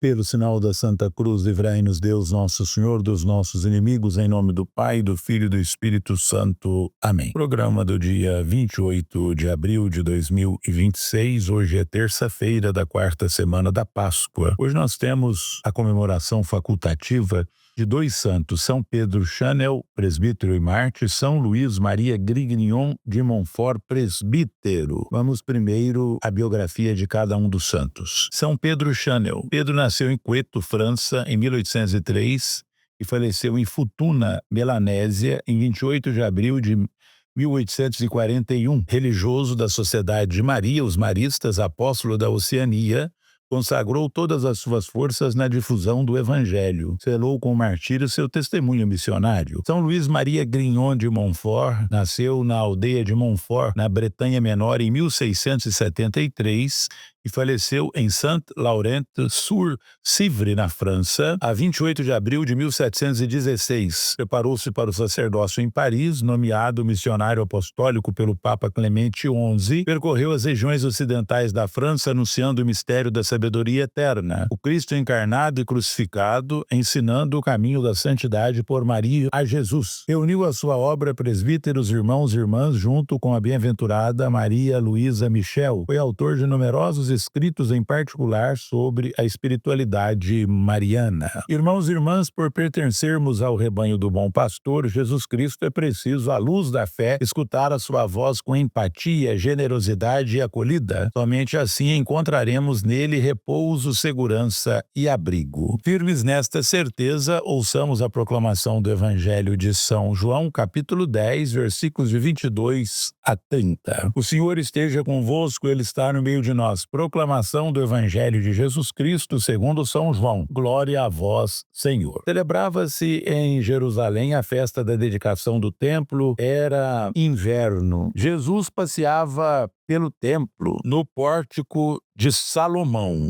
Pelo sinal da Santa Cruz, livrai-nos Deus Nosso Senhor dos nossos inimigos, em nome do Pai, do Filho e do Espírito Santo. Amém. Programa do dia 28 de abril de 2026, hoje é terça-feira da quarta semana da Páscoa. Hoje nós temos a comemoração facultativa de dois santos, São Pedro Chanel, presbítero e mártir, São Luís Maria Grignion de Montfort, presbítero. Vamos primeiro à biografia de cada um dos santos. São Pedro Chanel. Pedro nasceu em Queto, França, em 1803 e faleceu em Futuna, Melanésia, em 28 de abril de 1841. Religioso da Sociedade de Maria, os Maristas, apóstolo da Oceania, consagrou todas as suas forças na difusão do Evangelho. Selou com o martírio seu testemunho missionário. São Luís Maria Grignion de Montfort nasceu na aldeia de Montfort, na Bretanha Menor, em 1673 e faleceu em Saint-Laurent-sur-Civre, na França, a 28 de abril de 1716. Preparou-se para o sacerdócio em Paris, nomeado missionário apostólico pelo Papa Clemente XI. Percorreu as regiões ocidentais da França, anunciando o mistério da sabedoria eterna, o Cristo encarnado e crucificado, ensinando o caminho da santidade por Maria a Jesus. Reuniu a sua obra Presbíteros, Irmãos e Irmãs, junto com a bem-aventurada Maria Luísa Michel. Foi autor de numerosos escritos, em particular sobre a espiritualidade mariana. Irmãos e irmãs, por pertencermos ao rebanho do bom pastor, Jesus Cristo, é preciso, à luz da fé, escutar a sua voz com empatia, generosidade e acolhida. Somente assim encontraremos nele repouso, segurança e abrigo. Firmes nesta certeza, ouçamos a proclamação do Evangelho de São João, capítulo 10, versículos de 22 a 30. O Senhor esteja convosco, Ele está no meio de nós. Proclamação do Evangelho de Jesus Cristo segundo São João. Glória a vós, Senhor. Celebrava-se em Jerusalém a festa da dedicação do templo. Era inverno. Jesus passeava pelo templo, no pórtico de Salomão.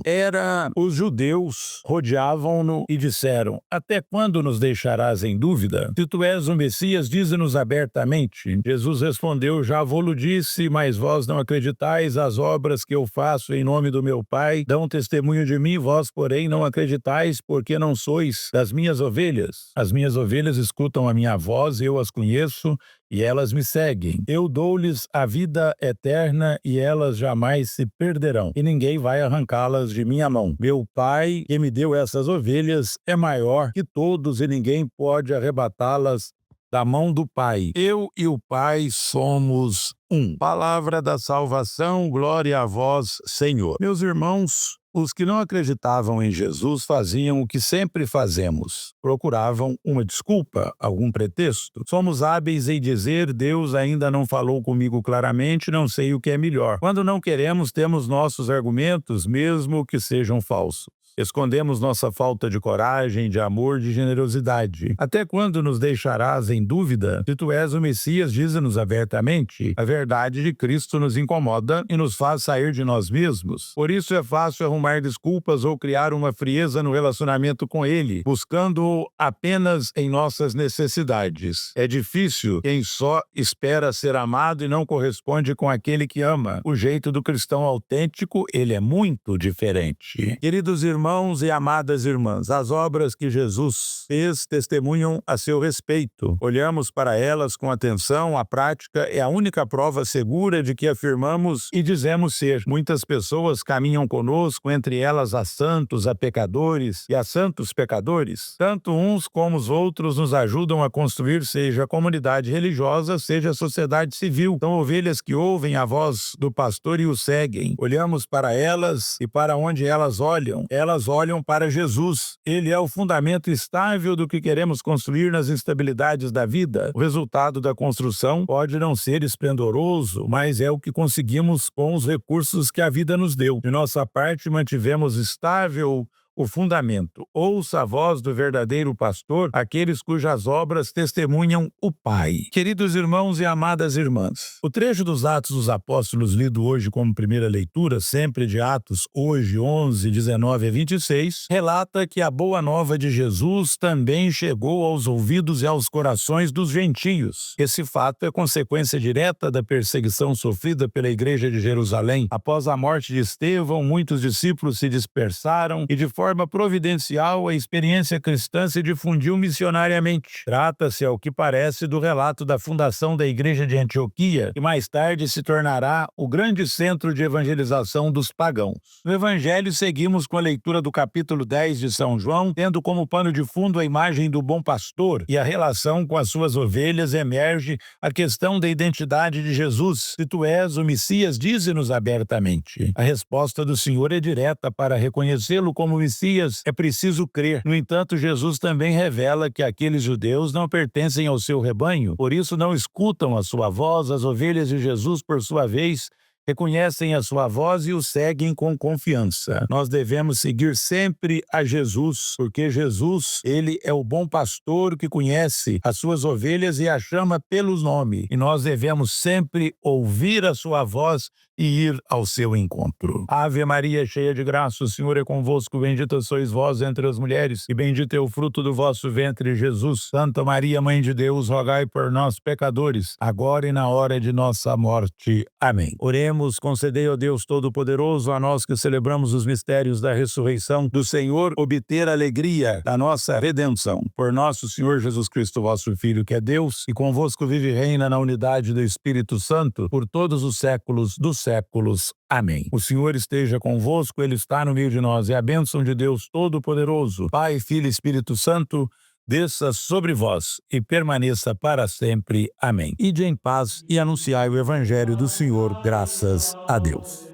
Os judeus rodeavam-no e disseram: até quando nos deixarás em dúvida? Se tu és o Messias, dize-nos abertamente. Jesus respondeu: já vô-lo disse, mas vós não acreditais. As obras que eu faço em nome do meu Pai dão testemunho de mim, vós, porém, não acreditais, porque não sois das minhas ovelhas. As minhas ovelhas escutam a minha voz, eu as conheço, e elas me seguem. Eu dou-lhes a vida eterna e elas jamais se perderão, e ninguém vai arrancá-las de minha mão. Meu Pai, que me deu essas ovelhas, é maior que todos e ninguém pode arrebatá-las da mão do Pai. Eu e o Pai somos um. Palavra da salvação, glória a vós, Senhor. Meus irmãos, os que não acreditavam em Jesus faziam o que sempre fazemos. Procuravam uma desculpa, algum pretexto. Somos hábeis em dizer: Deus ainda não falou comigo claramente, não sei o que é melhor. Quando não queremos, temos nossos argumentos, mesmo que sejam falsos. Escondemos nossa falta de coragem, de amor, de generosidade. Até quando nos deixarás em dúvida? Se tu és o Messias, dize-nos abertamente. A verdade de Cristo nos incomoda e nos faz sair de nós mesmos. Por isso é fácil arrumar desculpas ou criar uma frieza no relacionamento com Ele, buscando-o apenas em nossas necessidades. É difícil quem só espera ser amado e não corresponde com aquele que ama. O jeito do cristão autêntico, ele é muito diferente. Queridos irmãos e amadas irmãs, as obras que Jesus fez testemunham a seu respeito. Olhamos para elas com atenção, a prática é a única prova segura de que afirmamos e dizemos ser. Muitas pessoas caminham conosco, entre elas há santos, há pecadores e há santos pecadores. Tanto uns como os outros nos ajudam a construir, seja a comunidade religiosa, seja a sociedade civil. São ovelhas que ouvem a voz do pastor e o seguem. Olhamos para elas e para onde elas olham. Elas olham para Jesus. Ele é o fundamento estável do que queremos construir nas instabilidades da vida. O resultado da construção pode não ser esplendoroso, mas é o que conseguimos com os recursos que a vida nos deu. De nossa parte, mantivemos estável o fundamento. Ouça a voz do verdadeiro pastor, aqueles cujas obras testemunham o Pai. Queridos irmãos e amadas irmãs, o trecho dos Atos dos Apóstolos lido hoje como primeira leitura, sempre de Atos, hoje 11, 19 a 26, relata que a boa nova de Jesus também chegou aos ouvidos e aos corações dos gentios. Esse fato é consequência direta da perseguição sofrida pela Igreja de Jerusalém. Após a morte de Estevão, muitos discípulos se dispersaram e de forma forma providencial, a experiência cristã se difundiu missionariamente. Trata-se, ao que parece, do relato da fundação da Igreja de Antioquia, que mais tarde se tornará o grande centro de evangelização dos pagãos. No Evangelho, seguimos com a leitura do capítulo 10 de São João, tendo como pano de fundo a imagem do bom pastor e a relação com as suas ovelhas, emerge a questão da identidade de Jesus. Se tu és o Messias, dize-nos abertamente. A resposta do Senhor é direta. Para reconhecê-lo como Messias, é preciso crer. No entanto, Jesus também revela que aqueles judeus não pertencem ao seu rebanho, por isso não escutam a sua voz. As ovelhas de Jesus, por sua vez, reconhecem a sua voz e o seguem com confiança. Nós devemos seguir sempre a Jesus, porque Jesus, ele é o bom pastor que conhece as suas ovelhas e as chama pelos nomes. E nós devemos sempre ouvir a sua voz e ir ao seu encontro. Ave Maria, cheia de graça, o Senhor é convosco, bendita sois vós entre as mulheres, e bendito é o fruto do vosso ventre, Jesus. Santa Maria, Mãe de Deus, rogai por nós, pecadores, agora e na hora de nossa morte. Amém. Oremos. Concedei, ó Deus Todo-Poderoso, a nós que celebramos os mistérios da ressurreição do Senhor, obter a alegria da nossa redenção. Por nosso Senhor Jesus Cristo, vosso Filho, que é Deus, e convosco vive e reina na unidade do Espírito Santo, por todos os séculos dos séculos. Amém. O Senhor esteja convosco, Ele está no meio de nós, e a bênção de Deus Todo-Poderoso, Pai, Filho e Espírito Santo, desça sobre vós e permaneça para sempre. Amém. Ide em paz e anunciai o Evangelho do Senhor, graças a Deus.